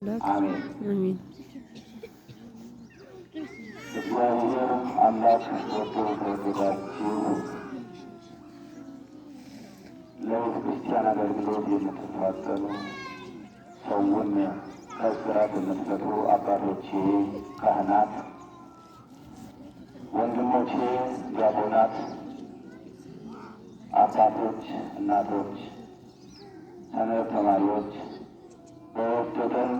አሜን። አሜን። እግዚአብሔር አምላክ ወዶ ተወደዳችሁ ለቤተ ክርስቲያን አገልግሎት የምትፋጠኑ ሰውን ከእስራት የምትፈቱ አባቶቼ ካህናት፣ ወንድሞቼ ዲያቆናት፣ አባቶች፣ እናቶች፣ ሰንበት ተማሪዎች በወደደን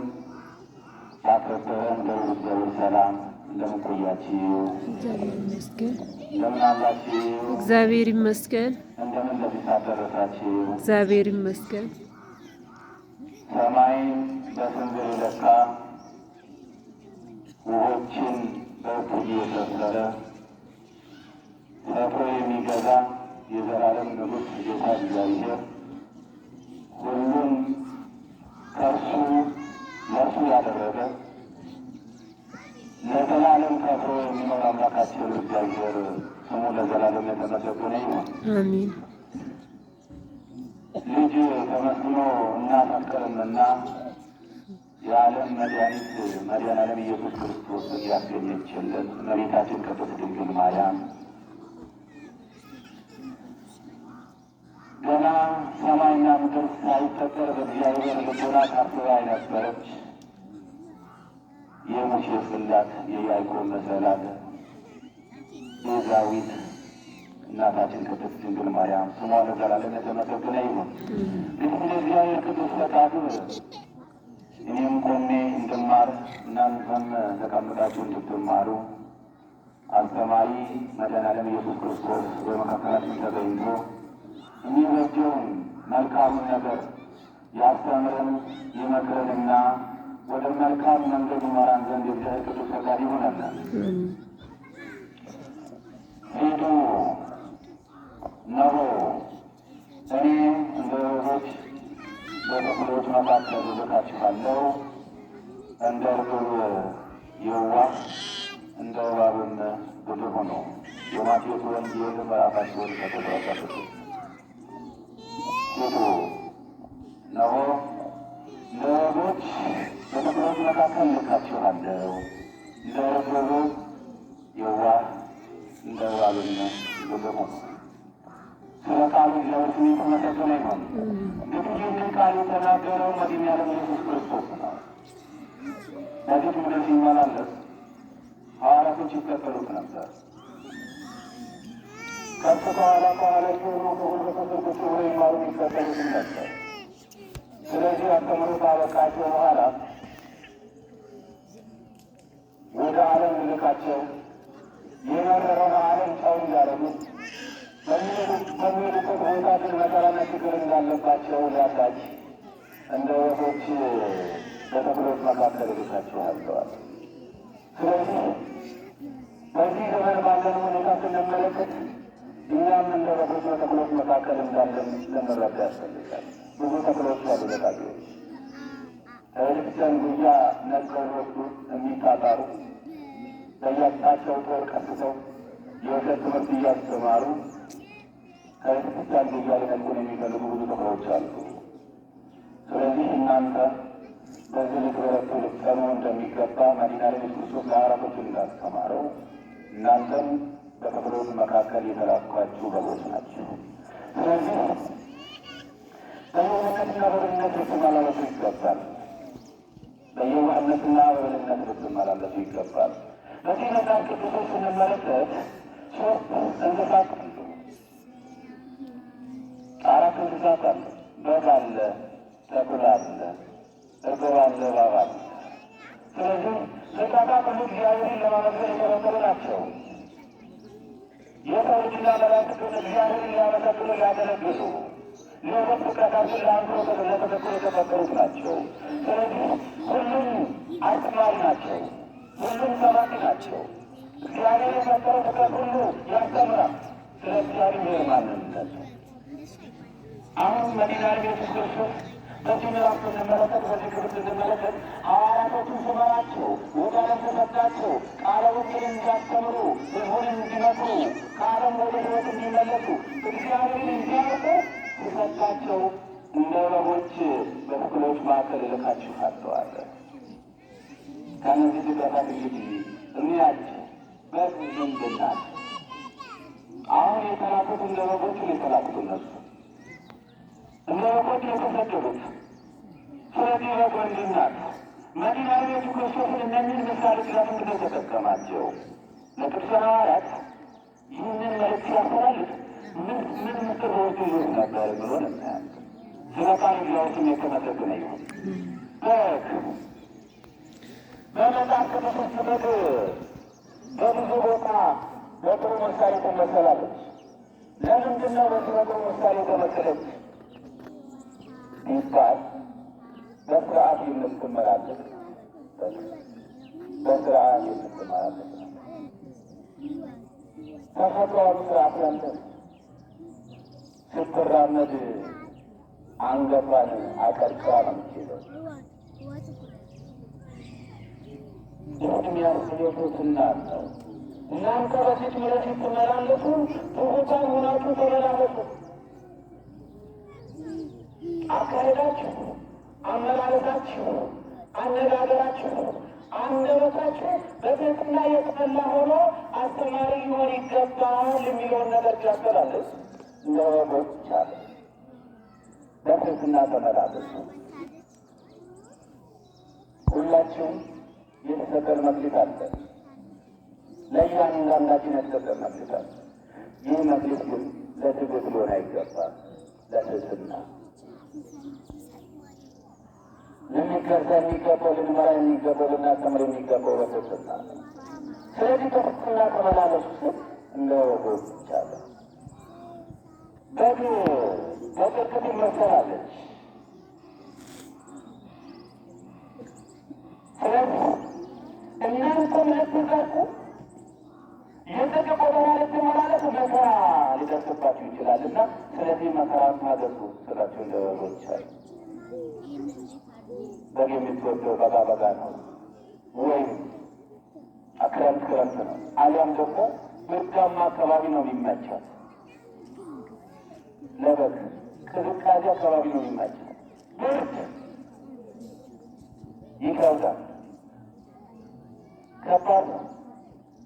ባከበረን በልዑል እግዚአብሔር ሰላም እንደምን ቆያችሁ? እግዚአብሔር ይመስገን። እንደምን አላችሁ? እግዚአብሔር ይመስገን። እንደምን ለዚህ ሰዓት ደረሳችሁ? እግዚአብሔር ይመስገን። ሰማይን በስንዝር የለካ ውኆችን በእጅ የሰፈረ ሰፍሮ የሚገዛ የዘላለም ንጉሥ ጌታ እግዚአብሔር ሁሉን ከእርሱ ለእርሱ ያደረገ ለዘላለም ከብሮ የሚኖር አምላካችን እግዚአብሔር ስሙ ለዘላለም የተመሰገነ ይሁን። አሜን። ልጅ ተመስግኖ እናፈቅርምና የዓለም መድኃኒት መድኃኔዓለም ኢየሱስ ክርስቶስን ያስገኘችልን እመቤታችን ቅድስት ድንግል ማርያም ገና ሰማይና ምድር ሳይፈጠር በእግዚአብሔር ልቦና ታስባ የነበረች የሙሴ ጽላት የያዕቆብ መሰላል ቤዛዊት እናታችን ቅድስት ድንግል ማርያም ስሟ ለዘላለም የተመሰገነ ይሁን። እንግዲህ እግዚአብሔር ቅዱስ ፈቃዱ እኔም ቆሜ እንድማር እናንተም ተቀምጣችሁ እንድትማሩ አስተማሪ መድኃኔዓለም ኢየሱስ ክርስቶስ በመካከላችን ተገኝቶ የሚበጀውን መልካሙን ነገር ያስተምረን ይመክረንና ወደ መልካም መንገድ ይመራን ዘንድ የእግዚአብሔር ቅዱስ ፈቃድ ይሆናል። ሂዱ እነሆ እኔ እንደ በጎች በተኩላዎች መካከል እልካችኋለሁ፣ እንደ ርግብ የዋህ እንደ እባብም ብልህ ሁኑ። የማቴዎስ ወንጌል ምዕራፍ 10 ከቁጥር 16። ሂዱ እነሆ እንደ በጎች በተኩላዎች መካከል እልካችኋለሁ፣ እንደ ርግብ የዋህ እንደ እባብም ብልህ ሁኑ። ስለ ቃሉ እግዚአብሔር ስም የተመሰገነ ይሁን። እንግዲህ ይህንን ቃል የተናገረው መድኃኔዓለም ኢየሱስ ክርስቶስ ነው። በፊት ምድር ሲመላለስ ሐዋርያቶች ይከተሉት ነበር። ከሱ ከኋላ ከኋላ ሲሆኑ ከጉልበቱ ስር ቁጭ ብሎ ይማሩ የሚከተሉትም ነበር። ስለዚህ አስተምሮ ካበቃቸው በኋላ ወደ ዓለም ልልካቸው የመረረውን ዓለም ጨው እንዳደረጉት በሚሄዱበት ቦታ ግን መከራና ችግር እንዳለባቸው ሊያሳይ እንደ ወፎች በተኩሎች መካከል እልካችኋለሁ። ስለዚህ በዚህ ዘመን ባለን ሁኔታ ስንመለከት እኛም እንደ ወፎች በተኩሎች መካከል እንዳለን ልንረዳ ያስፈልጋል። ብዙ ተኩሎች ያሉ ለቃቂዎች ከቤተክርስቲያን ጉያ ነጥቀው ሊወስዱ የሚታጣሩ በየአቅጣጫው ጦር ቀስተው የውሸት ትምህርት እያስተማሩ ከቤተክርስቲያን ጉያ ሊነጥቁን የሚፈልጉ ብዙ ተኩላዎች አሉ። ስለዚህ እናንተ በዚህ ልትበረቱ ልትጸኑ እንደሚገባ መድኃኔዓለም ኢየሱስ ክርስቶስ ለሐዋርያቶች እንዳስተማረው እናንተም በተኩሎች መካከል የተላኳችሁ በጎች ናችሁ። ስለዚህ በየዋህነትና በብልህነት ልትመላለሱ ይገባል። በየዋህነትና በብልህነት ልትመላለሱ ይገባል። በዚህ መጽሐፍ ቅዱሶች ስንመለከት ሶስት እንስሳት አሉ። አራት እንስሳት አሉ። በግ አለ፣ ተኩላ አለ፣ እርግብ አለ፣ እባብ አለ። ስለዚህ ፍጥረታት ሁሉ እግዚአብሔርን ለማመስገን የተፈጠሩ ናቸው። የሰው ልጅና መላእክት ግን እግዚአብሔርን ሊያመሰግኑ ሊያገለግሉ፣ ሌሎች ፍጥረታትን ለአምልኮት ለተፈጠሩ የተፈጠሩት ናቸው። ስለዚህ ሁሉም አስተማሪ ናቸው። ሁሉም ሰባኪ ናቸው። እግዚአብሔር የፈጠረው ፍጥረት ሁሉ ያስተምራል ስለ እግዚአብሔር ማንነት። አሁን መድኃኔዓለም ኢየሱስ ክርስቶስ በዚህ ምዕራፍ ስንመለከት፣ በዚህ ክፍል ስንመለከት ሐዋርያቶቹን ስመራቸው ወደ ዓለም ተሰዳቸው ቃለ ወንጌልን እንዲያስተምሩ፣ ሕዝቡን እንዲመክሩ፣ ከዓለም ወደ ሕይወት እንዲመለሱ፣ እግዚአብሔርን እንዲያውቁ ሲሰጣቸው እንደ በጎች በተኩሎች መካከል እልካችኋለሁ አለ። ከነዚህ ፍጥረታት እንግዲህ እንያቸው በግ ምንድን ናት? አሁን የተላኩት እንደ በጎች ነው የተላኩት እነሱ እንደ በጎች የተሰደዱት። ስለዚህ በግ ምንድን ናት? መድኃኒቱ ክርስቶስን እነዚህን ምሳሌዎች ለምንድን ነው የተጠቀማቸው? ለቅዱሳን ሐዋርያት ይህንን መልእክት ሲያስተላልፍ ምን ምክሮች ይዞት ነበር ብሎ እናያለን። ስለ ቃል እግዚአብሔር የተመሰገነ ይሁን። በግ በመጽሐፍ ቅዱስ ውስጥ በግ በብዙ ቦታ በጥሩ ምሳሌ ተመሰላለች። ለምንድን ነው በጥሩ ምሳሌ ተመሰለች ቢባል በስርዓት የምትመላለስ በስርዓት የምትመላለስ ተፈጥሯዊ ስርዓት ያለ ስትራመድ አንገቷን አቀርቅራ ነው የምትሄደው። ይህም ያስየቱትና ነው። እናንተ በፊት ወደፊት ትመላለሱ፣ ትሑታን ሆናችሁ ተመላለሱ። አካሄዳችሁ፣ አመላለሳችሁ፣ አነጋገራችሁ፣ አንደበታችሁ በትሕትና የተሞላ ሆኖ አስተማሪ ሊሆን ይገባል የሚለውን ነገር ሲያስተላልፍ እንደ በጎች አለ። በትሕትና ተመላለሱ። ሁላችሁም የተሰጠን መክሊት አለ። ለእያንዳንዳችን የተሰጠን መክሊት አለ። ይህ መክሊት ግን ለትዕግስት ሊሆን አይገባል፣ ለትሕትና ልንገዛ የሚገባው ልንመራ የሚገባው ልናስተምር የሚገባው በትሕትና ነው። ስለዚህ በትሕትና ተመላለሱ ስል እንደ በጎች አለ። በግ በጽድቅ ትመሰላለች። ስለዚህ እናንተም ልትጸድቁ የጽድቅ ጎዳና ልትመላለሱ መከራ ሊደርስባችሁ ይችላልና ስለዚህ መከራን ታገሱ ስላችሁ እንደ በጎች አለ። በግ የምትወደው በጋ ነው ወይም ክረምት ነው፣ አሊያም ደግሞ ብርዳማ አካባቢ ነው የሚመቻት። ለበግ ቅዝቃዜ አካባቢ ነው የሚመቻት። ብርድ ይከብዳል፣ ከባድ ነው፣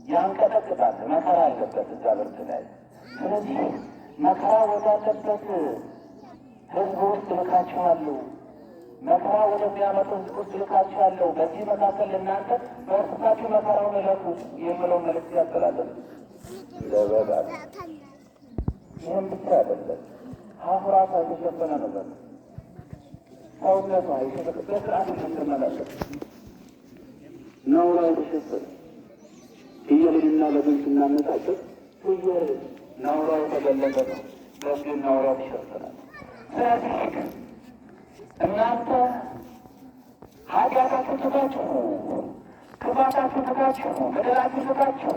ያንቀጠቅጣል፣ መከራ አለበት እዛ ብርድ ላይ። ስለዚህ መከራ ወዳለበት ሕዝብ ውስጥ ልካችኋለሁ፣ መከራ ወደሚያመጡ ሕዝብ ውስጥ ልካችኋለሁ። በዚህ መካከል እናንተ በእርሳችሁ መከራውን እለፉ የሚለው መልዕክት ያስተላለፍ ለበግ። ይህም ብቻ አይደለም፣ ሀፍራቷ የተሸፈነ ነው። በግ ሰውነቷ በስርዓት የምትመላለስ ነውሯ የተሸፈነ። ፍየልንና በግን ስናነጻጽር ፍየል ነውሯ የተገለጠ ነው፣ በግ ነውሯ ይሸፈናል። ስለዚህ እናንተ ኃጢአታችሁ ትታችሁ፣ ክፋታችሁ ትታችሁ፣ በደላችሁ ትታችሁ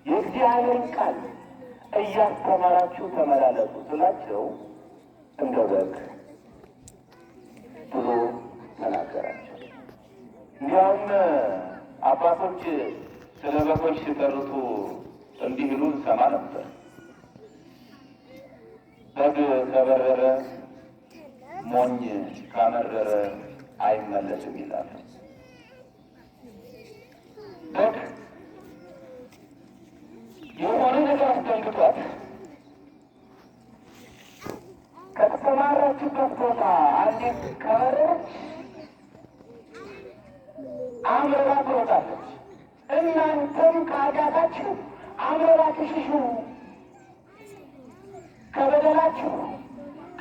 የእግዚአብሔርን ቃል እያስተማራችሁ ተመላለሱ ስላቸው እንደ በግ ብሎ ተናገራቸው። እንዲያውም አባቶች ስለ በጎች ሲተርቱ እንዲህ ይሉ እንሰማ ነበር። በግ ከበረረ ሞኝ ካመረረ አይመለስም ይላል። በግ የሆነ ነገር አስደንግጧት ከተሰማራችበት ቦታ አንዲት ከበረረች አምርራ ትሮጣለች። እናንተም ከኃጢአታችሁ አምርራችሁ ሽሹ፣ ከበደላችሁ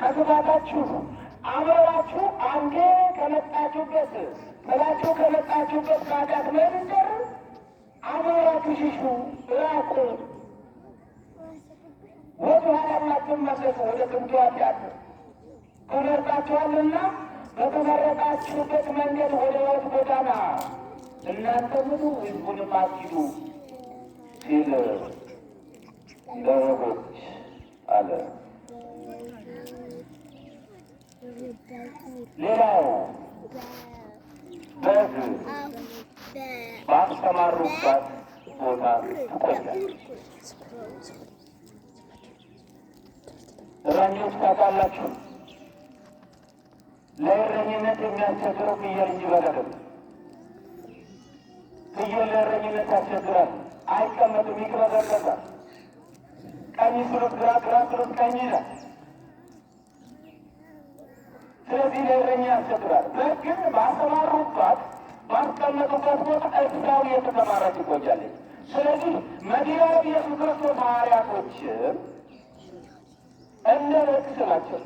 ከክፋታችሁ አምርራችሁ አንዴ ከመጣችሁበት ብላችሁ ከመጣችሁበት ከኃጢአት መንገድ አምርራችሁ ሽሹ፣ ራቁ። ወደ ኋላ አትመለሱ፣ ወደ ጥንቱ ኃጢአት ተመርጣችኋልና በተመረጣችሁበት መንገድ ወደ ሕይወት ጎዳና እናንተ ምኑ ሕዝቡንም አትሂዱ ሲል ለበጎች አለ። ሌላው በግ ባስተማሩባት ቦታ ትቆያለች። እረኞች ታውቃላችሁ፣ ለእረኝነት የሚያስቸግረው ፍየል እንጂ በግ አይደለም። ፍየል ለእረኝነት ያስቸግራል፣ አይቀመጥም፣ ይቅበዘበዛል። ቀኝ ስሉት ግራ፣ ግራ ስሉት ቀኝ ይላል። ስለዚህ ለእረኛ ያስቸግራል። በግ ግን ባሰማሩባት ባስቀመጡበት ቦታ እዛው የተሰማራች ትቆያለች። ስለዚህ መዲናዊ ኢየሱስ ክርስቶስ ሐዋርያቶችም እንደ በግ ስላቸው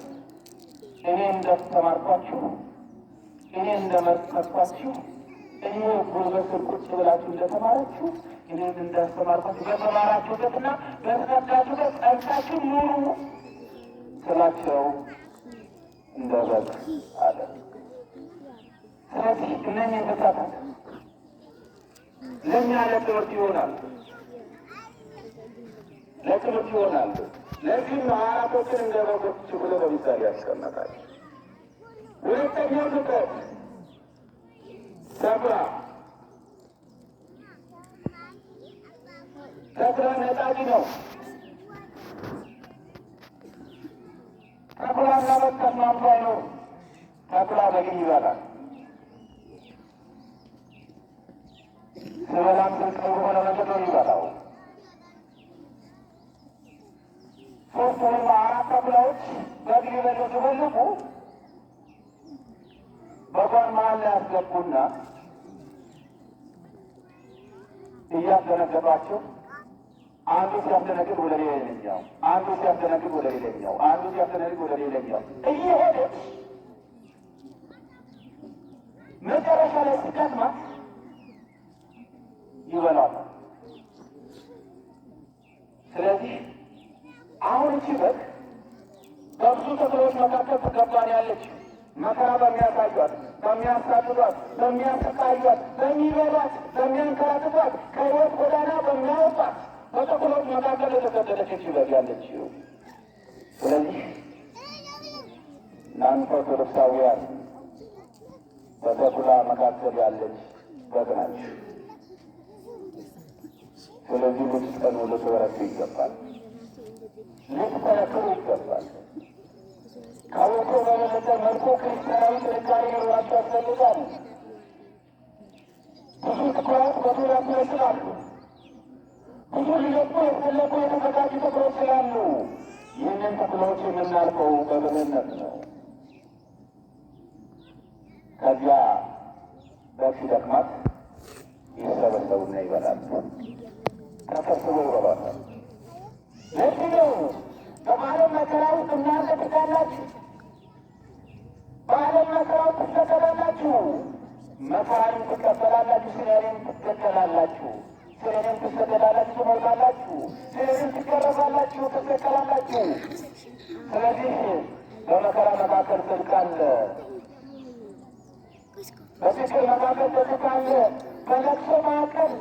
እኔ እንዳስተማርኳችሁ፣ እኔ እንደመከርኳችሁ፣ እኔ ጉልበት ስር ቁጭ ብላችሁ እንደተማራችሁ እኔም እንዳስተማርኳችሁ በተማራችሁበትና በተረዳችሁበት ጸንታችሁ ኑሩ ስላቸው እንደ በግ አለ። ስለዚህ እነኝህ እንስሳታት ለእኛ ለትምህርት ይሆናሉ፣ ለትምህርት ይሆናሉ። ለዚህም ሐዋርያቶችን እንደ በጎች ብሎ በምሳሌ ያስቀመጣል። ሁለተኛው ፍጥረት ተኩላ። ተኩላ ነጣቂ ነው። ተኩላና በግ ተስማምቶ አይኖሩም። ተኩላ በግን ይበላል። ስበላም ግልጽ በሆነ መንገድ ነው ይበላው። ሶስት ወይም አራት ተኩላዎች በግ ሊበሉ ሲፈልጉ በጓን መሀል ላይ ያስገቡና እያስደነገጧቸው አንዱ ሲያስደነግጥ ወደ ሌላኛው፣ አንዱ ሲያስደነግጥ ወደ ሌላኛው፣ አንዱ ሲያስደነግጥ ወደ ሌላኛው እየሄደች መጨረሻ ላይ ሲደክማት ይበላታል። ስለዚህ አሁን እቺ በግ በብዙ ተኩላዎች መካከል ተከባን ያለች መከራ በሚያሳዩት፣ በሚያሳድዷት፣ በሚያሰቃዩት፣ በሚበሏት፣ በሚያንከራትቷት፣ ከሕይወት ጎዳና በሚያወጣት በተኩላዎች መካከል የተሰደደች እቺ በግ ያለችው። ስለዚህ እናንተ ኦርቶዶክሳውያን በተኩላ መካከል ያለች በግ ናችሁ። ስለዚህ ልትጸኑ፣ ልትበረቱ ይገባል፣ ልትጠነክሩ ይገባል። ከወቶ በበለጠ መልኩ ክርስቲያናዊ ጥንካሬ ሊኖራቸው ያስፈልጋል። ብዙ ተኩላዎች በዙሪያችሁ ይስላሉ። ብዙ ሊለቁ የፈለጉ የተዘጋጁ ተኩላዎች ስላሉ ይህንን ተኩላዎች የምናልፈው በብልህነት ነው። ከዚያ በግ ሲደክማት ይሰበሰቡና ይበላሉ። ተሰብስበው ይበላሉ። ለዚህ ነው በዓለም መከራ ውስጥ እናንተ ትጋላችሁ፣ በዓለም መከራ ውስጥ ትሰቀላላችሁ፣ መከራን ትቀበላላችሁ፣ ስለ እኔም ትገደላላችሁ፣ ስለ እኔም ትሰደዳላችሁ፣ ትሞታላችሁ፣ ስለ እኔም ትገረፋላችሁ፣ ትሰቀላላችሁ። ስለዚህ በመከራ መካከል ጽድቅ አለ፣ በችግር መካከል ደስታ አለ፣ በለቅሶ መካከል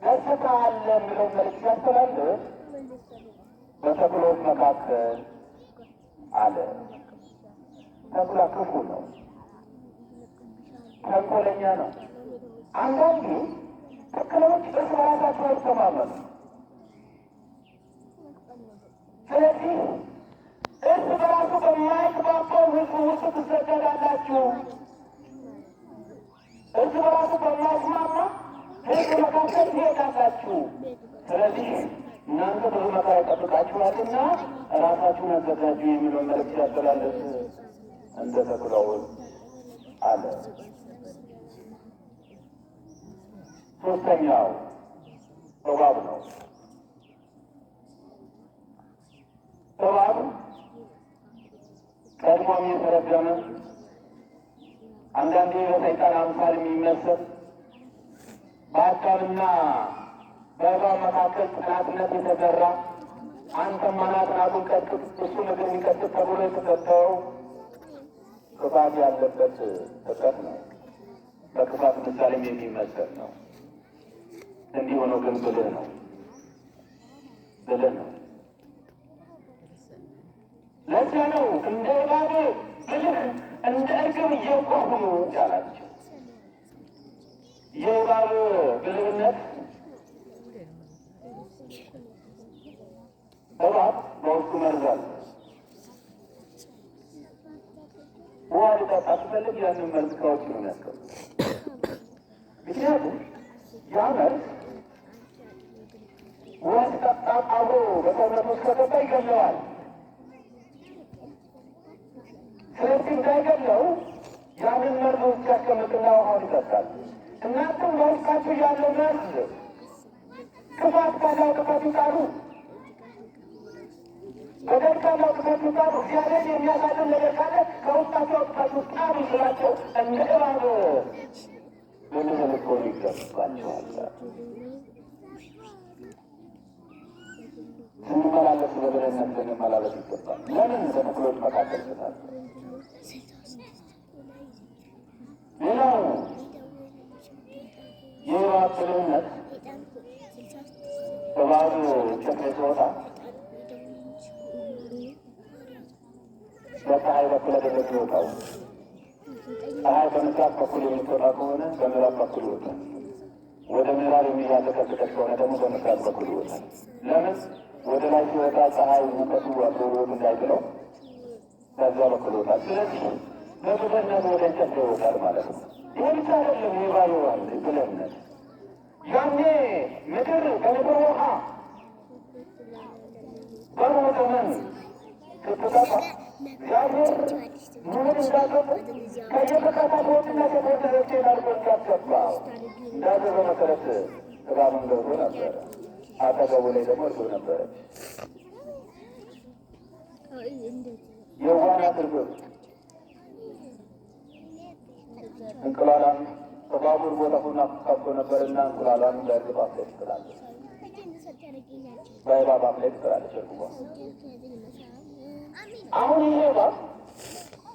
ደስታ አለ የሚለው መልዕክት ያስተላልፍ። በተኩላዎች መካከል አለ። ተኩላ ክፉ ነው፣ ተንኮለኛ ነው። አንዳንዱ ተኩላዎች እርስ በራሳቸው አይተማመኑ። ስለዚህ እርስ በራሱ በማይግባባው ሕዝብ ውስጥ ትሰደዳላችሁ። እርስ በራሱ በማይስማማ ሕዝብ መካከል ትሄዳላችሁ። ስለዚህ እናንተ ብዙ መከራ ይጠብቃችኋልና ራሳችሁን አዘጋጁ የሚለው መልዕክት ያስተላለፍ እንደ ተኩላው አለ። ሶስተኛው እባብ ነው። እባብ ቀድሞም የተረገመ አንዳንዴ በሰይጣን አምሳል የሚመስል በአዳምና በእባብ መካከል ጠላትነት የተዘራ አንተም አናቱን ቀጥቅጥ እሱ ነገር የሚቀጥቅ ተብሎ የተሰጠው ክፋት ያለበት ፍጥረት ነው። በክፋት ምሳሌም የሚመሰል ነው። እንዲህ ሆኖ ግን ብልህ ነው፣ ብልህ ነው። ለዚያ ነው እንደ እባብ ብልህ እንደ እርግብ እየዋህ ሁኑ ያላቸው። የእባብ ብልህነት እባብ በውስጡ መርዝ አለ። ውሃ ሊጠጣ ሲፈልግ ያንን መርዝ ከውጭ ነው የሚያስቀምጥ። ምክንያቱም ያ መርዝ ውሃ ሲጠጣ አብሮ በሰውነት ውስጥ ከገባ ይገለዋል። ስለዚህ እንዳይገለው ያንን መርዝ ውስጥ ያስቀምጥና ውሃውን ይጠጣል። እናንተም በውስጣችሁ ያለው መርዝ ክፋት ካለው ክፋት ይውጣሉ፣ በደል ካለው ክፋት ይውጣሉ። እግዚአብሔር የሚያሳዝን ነገር ካለ ከውስጣቸው አውጥታችሁ ጣሉ ስላቸው እንደ እባብ ልንልኮን ይገባቸዋል። ስንመላለስ በብልህነት ልንመላለስ ይገባል። ለምን በተክሎች መካከል ስላለ። ሌላው የእባብ ብልህነት እባብ ቸግሬ ሲወጣ በፀሐይ በኩል አደረግ ይወጣው። ፀሐይ በምስራቅ በኩል የምትወጣ ከሆነ በምዕራብ በኩል ይወጣል። ወደ ምዕራብ የሚያተከፍተች ከሆነ ደግሞ በምስራቅ በኩል ይወጣል። ለምን? ወደ ላይ ሲወጣ ፀሐይ ሙቀቱ አብሮት እንዳይጥለው በዚያ በኩል ይወጣል። ስለዚህ በብልህነት ወደ እንጨት ይወጣል ማለት ነው። ይህ ብቻ አይደለም። የባየዋል ብልህነት ያኔ ምድር በምድር ውሃ በኖኅ ዘመን ስትጠፋ እግዚአብሔር ኖኅን እንዳገቡ ከየተካታቶችና ሴቶች አድርጎ እንዳስገባ እንዳዘዘ መሰረት እባብን ገብቶ ነበረ። አጠገቡ ላይ ደግሞ እርግብ ነበረች። የዋህ ናት እርግብ። እንቁላሏን እባቡ ቦታፉና ከብቶ ነበርና እንቁላሏን በእርግብ አፍ ላይ ትጥላለች። በእባብ አፍ ላይ ትጥላለች እርግቧ። አሁን ይሄ እባብ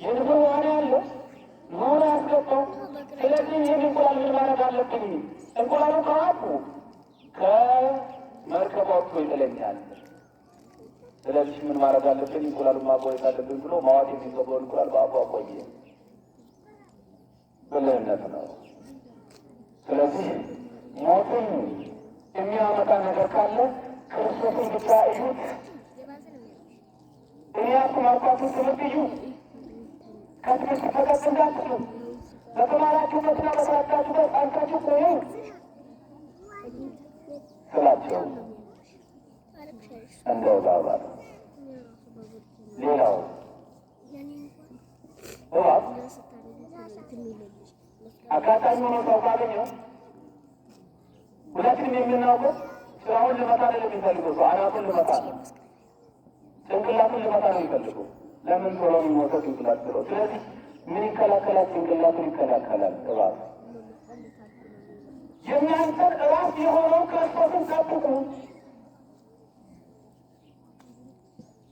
የንብር ዋና ያለው ኖኅን ያስገባው። ስለዚህ ይህን እንቁላል ምን ማድረግ አለብኝ? እንቁላሉ ከአፉ ከመርከቧ ወጥቶ ይጥለኛል። ስለዚህ ምን ማድረግ አለብኝ? እንቁላሉን ማቆየት አለብኝ ብሎ ማዋጥ የሚገባውን እንቁላል በአፉ አቆየ። ብልህነት ነው። ስለዚህ ሞትን የሚያመጣ ነገር ካለ ክርስቶስን ብቻ እዩት። እኔ ያስተማርኳችሁ ትምህርት እዩ። ከትምህርት ፈቀቅ እንዳትሉ፣ በተማራችሁበትና በተረዳችሁበት ጸንታችሁ ቆዩ ስላቸው እንደ እባብ አለ። ሌላው እባብ አጋጣሚ ሆኖ ሰው ካገኘው ሁላችንም የምናውቀው ስራውን ልመታ ነው የሚፈልገው። ሰው አናቱን ልመታ ነው፣ ጭንቅላቱን ልመታ ነው የሚፈልገው። ለምን ቶሎ የሚሞተው ጭንቅላት ብሎ። ስለዚህ ምን ይከላከላል? ጭንቅላቱን ይከላከላል እባብ። የእናንተን ራስ የሆነው ክርስቶስን ጠብቁ።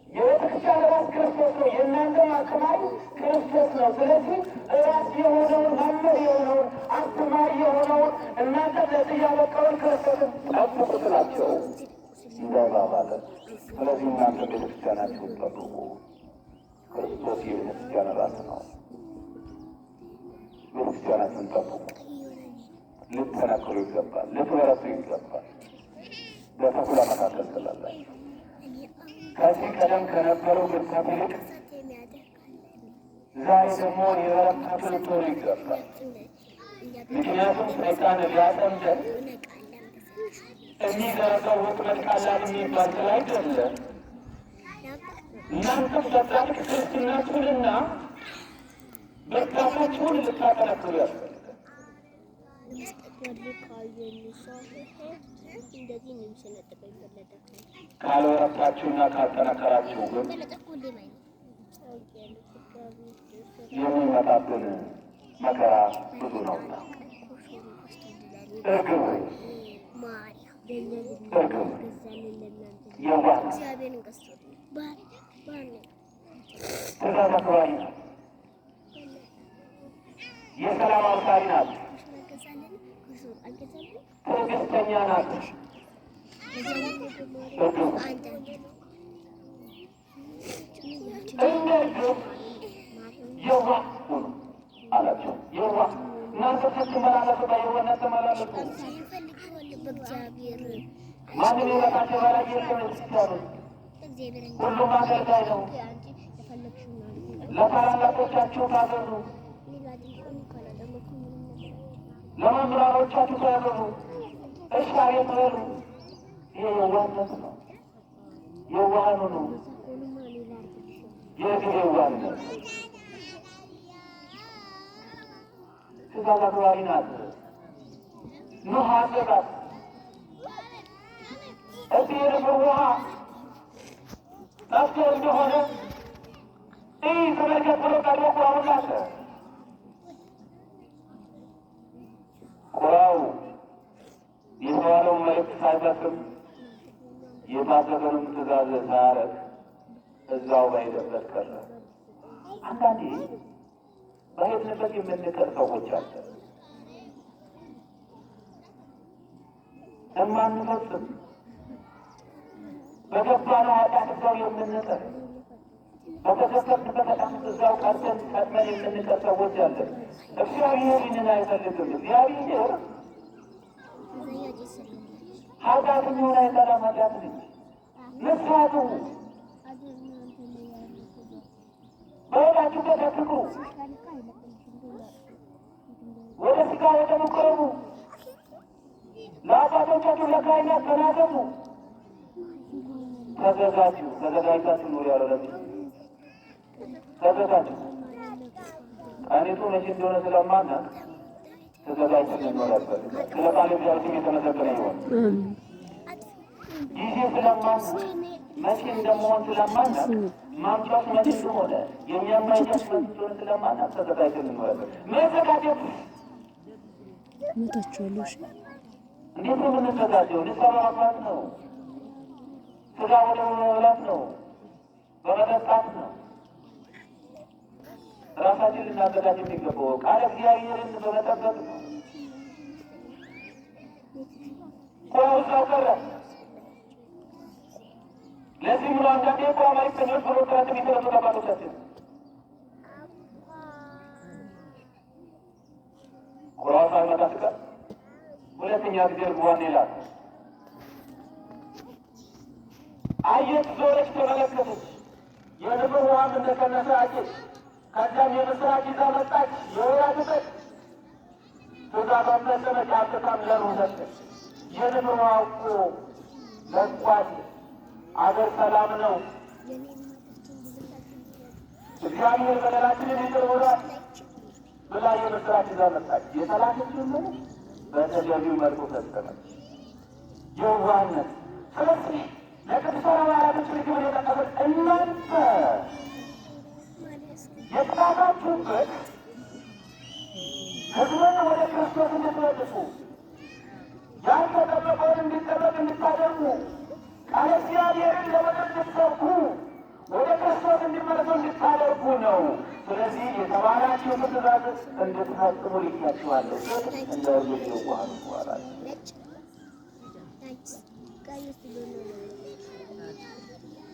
የቤተክርስቲያን ራስ ክርስቶስ ነው። የእናንተ አስተማሪ ክርስቶስ ነው። ስለዚህ ራስ የሆነውን መምህር የሆነውን አስተማሪ የሆነውን እናንተ ለዚህ ያበቃውን ክርስቶስን ጠብቁ ስላቸው እንዳባባለ። ስለዚህ እናንተ ቤተክርስቲያናችሁን ጠብቁ። ክርስቶስ የቤተክርስቲያን ራስ ነው። ቤተክርስቲያናችሁን ጠብቁ። ልትጠነክሩ ይገባል። ልትበረቱ ይገባል። በተኩላ መካከል ስላላችሁ ከዚህ ቀደም ከነበረው ብርታት ይልቅ ዛሬ ደግሞ የበረታቱ ልትሆኑ ይገባል። ምክንያቱም ሰይጣን ሊያጠምደን የሚዘረጋው ወጥመድ ቀላል የሚባል ስላይደለ እናንተም በጻድቅ ክርስትናችሁንና ብርታታችሁን ልታጠነክሩ ያስፈልጋል። ካልበረታችሁና ካልጠነከራችሁ ግን የሚመጣብን መከራ ብዙ ነውና እርግብ የዋህ ትእዛዝ አክባሪ ናት። የሰላም አብሳሪ ናት። ትዕግስተኛ ናት። እርግብ እንደ እርግብ የዋህ ሁኑ አላቸው። የዋህ እናንተ ስትመላለሱ በየዋህነት ተመላለሱ። ማንም የበታቸው በላይ የለም። ሁሉም አገልጋይ ነው። ለታላላቆቻችሁ ታዘዙ፣ ለመምህራኖቻችሁ ታዘዙ፣ እሺ አቤት በሉ። ይሄ የዋህነት ነው። የዋህኑ ነው። የእግር የዋህነት ትእዛዝ አክባሪ ናት። ኑህ አዘዛት። እዚህ የንፍር ውሃ ጠፍቶ እንደሆነ ይህ ተመልከት ብሎ ቀድሞ ቁራውን ላከ። ቁራው የተባለውን መልእክት ሳይፈጽም የታዘዘንም ትእዛዝ ሳያረግ እዛው ባይደበት ቀረ። አንዳንዴ በሄድንበት የምንቀር ሰዎች አለ። እማንፈጽም በገባነው ኃጢአት እዛው የምንቀር፣ በተዘፈቅንበት ኃጢአት እዛው ቀርተን ቀድመን የምንቀር ሰዎች አለ። እግዚአብሔር ይህንን አይፈልግም። እግዚአብሔር ኃጢአት የሚሆን አይጠላም። ኃጢአት ልጅ ንስሐቱ በሄዳችሁበት አትቅሩ፣ ወደ ሥጋ ወደሙ ቅረቡ፣ ለአባቶቻችሁ ለካህናት ተናገሩ፣ ተዘጋጁ። ተዘጋጅታችሁ ኑሩ ያለው ለዚህ ተዘጋጁ። ቀኒቱ መቼ እንደሆነ ስለማናውቅ ተዘጋጅተን እንኖር ያስፈልጋል። ስለ ቃል እግዚአብሔር የተመሰገነ ይሆን። ጊዜ ስለማናውቅ መቼ እንደመሆን ስለማናውቅ ማምጫዎች መቼ እንደሆነ የሚያማይደስ መቼ እንደሆነ ስለማናውቅ ተዘጋጅተን እንኖር ያስፈልጋል። መዘጋጀት እንዴት ነው የምንዘጋጀው? ንስሐ በመግባት ነው። ሥጋ ወደ መብላት ነው። በመጠጣት ነው። ራሳችን ልናዘጋጅ የሚገባው ቃለ እግዚአብሔርን በመጠበቅ ነው። ቁራው እዛው ቀረ። ለዚህ ብሎ አንዳንዴ ቁራ መልእክተኞች በዶክትራት የሚተረቱ አባቶቻችን ቁራው ሳይመጣ ሲቀር ሁለተኛ ጊዜ እርግቧን ይላል። አየች፣ ዞረች፣ ተመለከተች። የንፍር ውሃም እንደቀነሰ አየች። ከዚያም የምስራች ይዛ መጣች። የወይራ ቅጠል ትእዛዟን ፈጸመች። አምጥታም ለኑህ ሰጠች። የንፍር ውሃ እኮ ለቋል፣ አገር ሰላም ነው፣ እግዚአብሔር በደላችንን ይቅር ብሏል ብላ የምስራች ይዛ መጣች። የተላከችውን መልእክት በተገቢው መልኩ ፈጸመች። የዋህነት። ስለዚህ ለቅዱሳን ሐዋርያቶች ርግብን የጠቀሱት እናንተ የተላካችሁበት ሕዝብን ወደ ክርስቶስ እንድትመልሱ፣ ያልተጠበቀውን እንዲጠበቅ እንድታደርጉ፣ ቃለ እግዚአብሔርን ለወደድ እንድትሰብኩ፣ ወደ ክርስቶስ እንዲመለሱ እንድታደርጉ ነው። ስለዚህ የተባላችሁትን ትእዛዝ እንድትፈጽሙ ልኬያችኋለሁ። እንደ እርግብ የዋሃኑ ተዋላችሁ።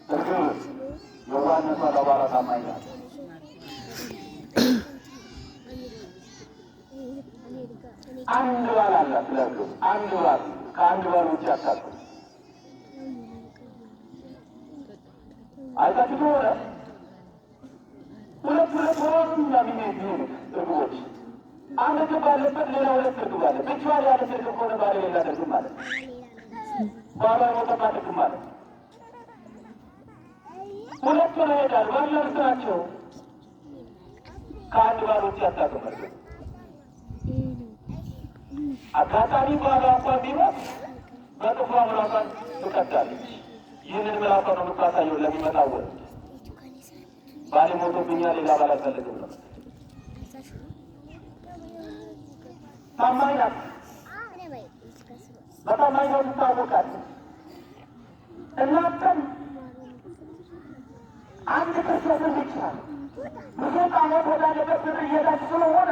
እርግብ የዋህነቷ ለባሏ ታማኝ ናት። አንድ ባል አላት ለእርግብ። አንድ ባል፣ ከአንድ ባል ውጭ አታውቅም። አይታችሁ ከሆነ ሁለት ሆኑ የሚሄዱት እርግቦች፣ አንድ እርግብ ባለበት ሌላ ሁለት እርግብ አለ። ብቻዋን ያለች እርግብ ከሆነ ባለ የሌላት እርግብ ማለት ነው። ባሏ የሞተባት እርግብ ማለት ነው። ሁለት ሆነው ይሄዳሉ። ባልና ሚስት ናቸው። ከአንድ ባል ውጭ አታውቅም እርግብ። አጋጣሚ ባሏ እንኳን ቢሞት በጥፍሯ ምላሷን ትቀዳለች። ይህንን ምላሷ ነው የምታሳየው ለሚመጣው ወንድ። ባል ሞቶብኛል፣ ሌላ ባል አልፈልግም ነው። ታማኝ ናት። በታማኝነቱ ትታወቃለች። እናንተም አንድ ክርስቶስን ብቻ ብዙ ጣዖት ወዳለበት ምድር እየሄዳችሁ ስለሆነ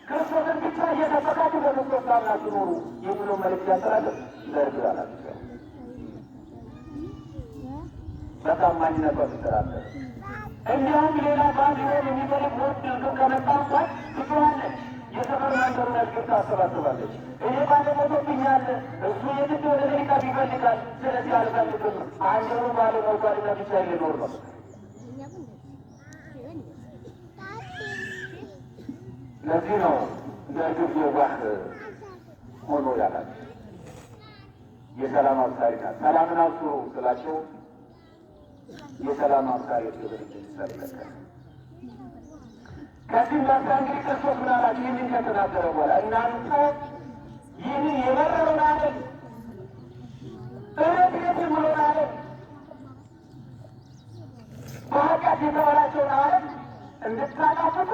ክርስቶስን ብቻ እየጠበቃችሁ በክርስቶስ ታምናችሁ ኑሩ የሚለው መልእክት ያስተላለፍ ለእርግብ አላቸው። በታማኝነቷ ትተዳደር። እንዲሁም ሌላ ባል ሊሆን የሚፈልግ ወንድ እርግብ ከመጣ እንኳን ትጮኻለች። የሰፈር መንገዱን እርግብ ታሰባስባለች። እኔ ባለ ሞቶብኛል፣ እሱ የግድ ወደ እኔ ሊቀርብ ይፈልጋል፣ ስለዚህ አልፈልግም፣ አንዱን ባለ ሞቷልና ብቻ ልኖር ነው። ለዚህ ነው ለግብ የዋህ ሆኖ ያላቸው የሰላም አብሳሪ ናት። ሰላምን አብስሩ ስላቸው የሰላም አብሳሪ ድርጅት ይሰለቀ ከዚህ ማሳ እንግዲህ ክርስቶስ ምን አላቸው? ይህንን ከተናገረ በኋላ እናንተ ይህንን የመረረውን ዓለም እረት የምለውን ዓለም በኃጢአት የተበላሸውን ዓለም እንድታጣፍጡ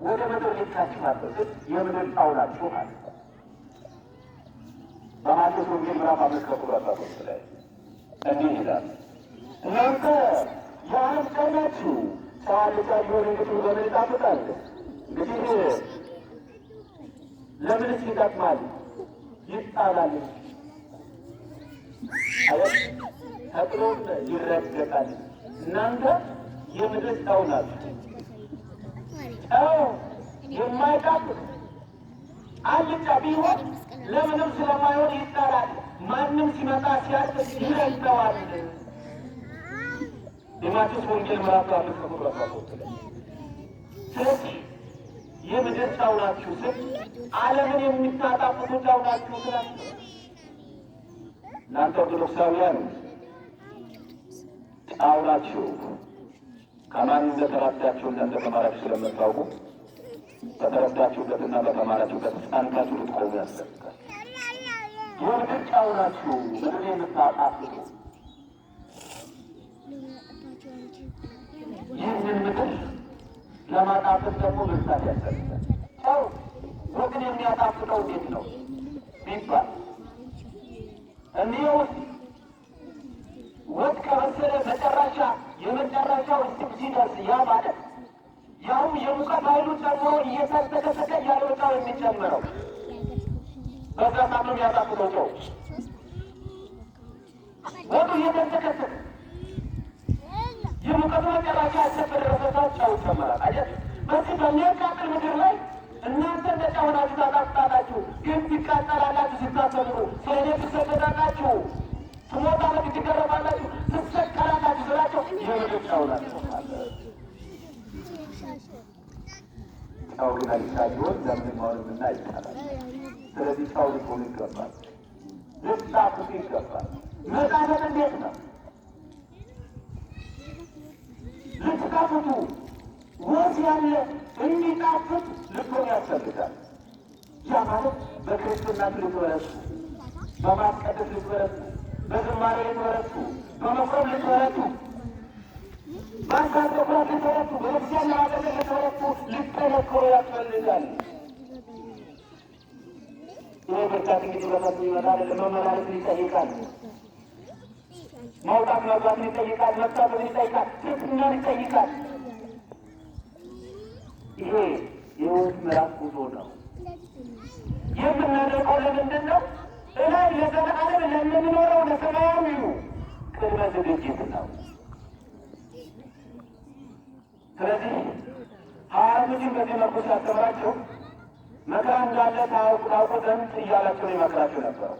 ወደ ምድር ልካችኋለሁ፣ ግን የምድር ጨው ናችሁ አለ። በማቴዎስ ወንጌል ምዕራፍ 5:13 ላይ እንዲህ ይላል፣ እናንተ የዓለም ጨው ናችሁ። ጨው አልጫ ቢሆን እንግዲህ በምን ይጣፍጣል? እንግዲህ ለምንስ ይጠቅማል? ይጣላል፣ ተጥሎም ይረገጣል። እናንተ የምድር ጨው ናችሁ። ጨው የማይጣፍጥ አልጫ ቢሆን ለምንም ስለማይሆን ይጣላል። ማንም ሲመጣ ሲያልፍ ይረግጠዋል። የማቴዎስ ወንጌል ምዕራፍ 5:13 ላይ ስለዚህ የምድር ጨው ናችሁ ስል ዓለምን የሚታጣፍጡ ጨው ናችሁ ስላችሁ እናንተ ኦርቶዶክሳውያን ጨው ናችሁ። ከማን እንደተረዳችሁና እንደተማራችሁ ስለምታውቁ በተረዳችሁበትና በተማራችሁበት ጸንታችሁ ልትቆሙ ያስፈልጋል። የምድር ጨው ናችሁ፣ ምድር የምታጣፍጡ። ይህንን ምድር ለማጣፈጥ ደግሞ ብርታት ያስፈልጋል። ጨው ወግን የሚያጣፍጠው እንዴት ነው ቢባል እንዲሁ ወጥ ከበሰለ የመጨረሻው እስቲም ሲደርስ ያ ማለት ያውም የሙቀት ኃይሉ ጨምሮ እየተንተከተከ ያለው ጨው የሚጨምረው በዛ ሳት ነው የሚያጣፍጠው። ጨው ወጡ እየተንተከተከ የሙቀቱ መጨረሻ ያሰፈረሰታ ጨው ይጨመራል። አየህ፣ በዚህ በሚያቃጥል ምድር ላይ እናንተ እንደ ጨው ናችሁ፣ ታጣፍጣላችሁ፣ ግን ትቃጠላላችሁ። ስታሰብሩ ስለኔ ትሰደዳላችሁ፣ ትሞታላችሁ፣ ትገረፋላችሁ፣ ትሰቀላላችሁ ስላቸው የምድር ጨው ናችሁ። ጨው ግን አልጫ ቢሆን ለምን ማውረድና ይቻላል። ስለዚህ ጨው ሊሆኑ ይገባል፣ ልጣፍጡ ይገባል። መጣፈጥ እንዴት ነው? ልትጣፍጡ ወዝ ያለ እንዲጣፍጥ ልትሆን ያስፈልጋል። ያ ማለት በክርስትና ልትበረቱ፣ በማስቀደስ ልትበረቱ፣ በዝማሬ ልትበረቱ፣ በመቆም ልትበረቱ፣ በአንካር ተኩራት ልትበረቱ፣ በለክሲያን ለማገለል ልትበረቱ፣ ልትጠነክሩ ያስፈልጋል። ይህ ብርታት እንግዲህ በሰፊ ይመጣል። መመላለስን ይጠይቃል፣ መውጣት መግባትን ይጠይቃል፣ መታበትን ይጠይቃል፣ ትሕትናን ይጠይቃል። ይሄ የሕይወት ምዕራፍ ጉዞ ነው። የምናደርገው ለምንድን ነው? እላይ ለዘለዓለም ለምንኖረው ለሰማያዊው ቅድመ ዝግጅት ነው። ስለዚህ ሐዋርያቶችን በዚህ መልኩ ሲያስተምራቸው መከራ እንዳለ ታውቁ ዘንድ እያላቸው ነው ይመክራቸው ነበረው።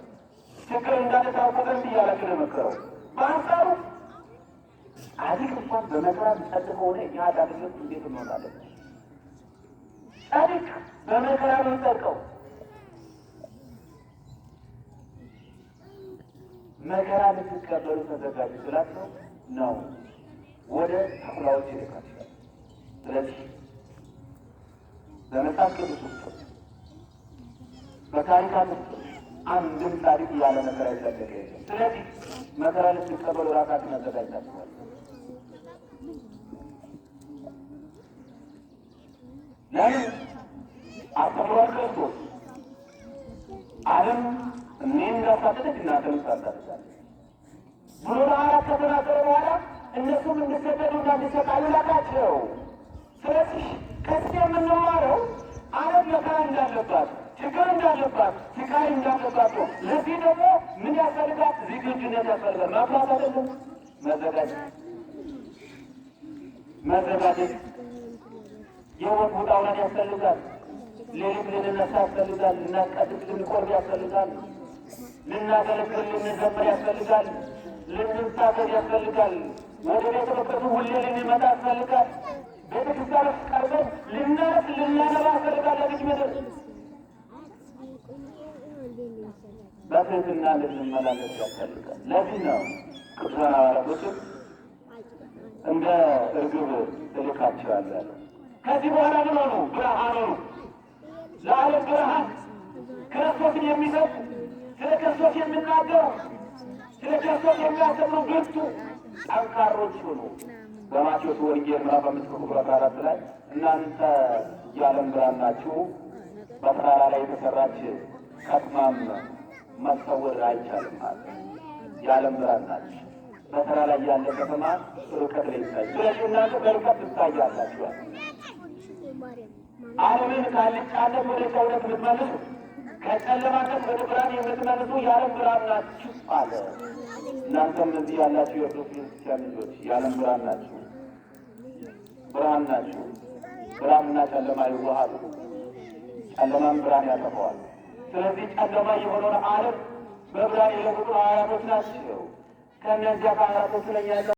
ችግር እንዳለ ታውቁ ዘንድ እያላቸው ነው የመከረው። በአንጻሩ ጻድቅ እንኳን በመከራ ጸጥ ከሆነ እኛ ኃጢአተኞች እንዴት እንሆናለን? ጻድቅ በመከራ ነው ጸድቀው። መከራ ልትቀበሉ ተዘጋጁ ስላቸው ነው ወደ ተኩላዎች ይልካቸዋል። ስለዚህ በመጽሐፍ ቅዱስ ውስጥ በታሪካት ውስጥ አንድም ጻድቅ ያለ መከራ ይጠበቅ የለም። ስለዚህ መከራ ልትቀበሉ ራሳችሁን አዘጋጅታችኋል። ለምን አስተምሯል ክርስቶስ ዓለም እኔን እንዳሳደደች እናንተም ታሳድዳለች ብሎ ለሐዋርያት ከተናገረ በኋላ እነሱም እንዲሰደዱና እንዲሰቃዩ ላካቸው። ስለዚህ ከዚህ የምንማረው ዓለም መከራ እንዳለባት፣ ችግር እንዳለባት፣ ስቃይ እንዳለባት ነው። ለዚህ ደግሞ ምን ያስፈልጋል? ዝግጁነት ያስፈልጋል። ማፍራት አይደለም፣ መዘጋጀት የወት ውጣ ውረድ ያስፈልጋል። ሌሊት ልንነሳ ያስፈልጋል። ልናስቀድስ ልንቆርብ ያስፈልጋል። ልናገለግል ልንዘምር ያስፈልጋል። ልንታገድ ያስፈልጋል። ወደ ቤተ መቅደሱ ሁሌ ልንመጣ ያስፈልጋል። ቤተ ክርስቲያን ውስጥ ቀርበን ልናነብ ልናነባ ያስፈልጋል። ምድር በትህትና ልንመላለስ ያስፈልጋል። ለዚህ ነው ቅዱሳን ሐዋርያቶችም እንደ እርግብ እልካቸዋለሁ። ከዚህ በኋላ ምን ሆኑ? ብርሃን ሆኑ። ለዓለም ብርሃን ክርስቶስን የሚሰብኩ ስለ ክርስቶስ የሚናገሩ ስለ ክርስቶስ የሚያስተምሩ ብርቱ ጠንካሮች ሆኑ። በማቴዎስ ወንጌል ምዕራፍ 5:4 ላይ እናንተ የዓለም ብርሃን ናችሁ፣ በተራራ ላይ የተሰራች ከተማም መሰወር አይቻልም ማለት የዓለም ብርሃን ናችሁ። በተራራ ላይ ያለ ከተማ ርቀት ላይ ይታይ። ስለዚህ እናንተ በርቀት ትታያላችኋል። ዓለምን ካልጫለት ወደ ጨውነት የምትመልሱ ከጨለማነት ወደ ብርሃን የምትመልሱ የዓለም ብርሃን ናችሁ አለ። እናንተም እዚህ ያላችሁ የኦርቶዶክስ ክርስቲያን ልጆች የዓለም ብርሃን ናችሁ፣ ብርሃን ናችሁ። ብርሃንና ጨለማ ይዋሃዱ፣ ጨለማን ብርሃን ያጠፋዋል። ስለዚህ ጨለማ የሆነውን ዓለም በብርሃን የለወጡ ሐዋርያቶች ናቸው። ከእነዚያ ከሐዋርያቶች ላይ ያለ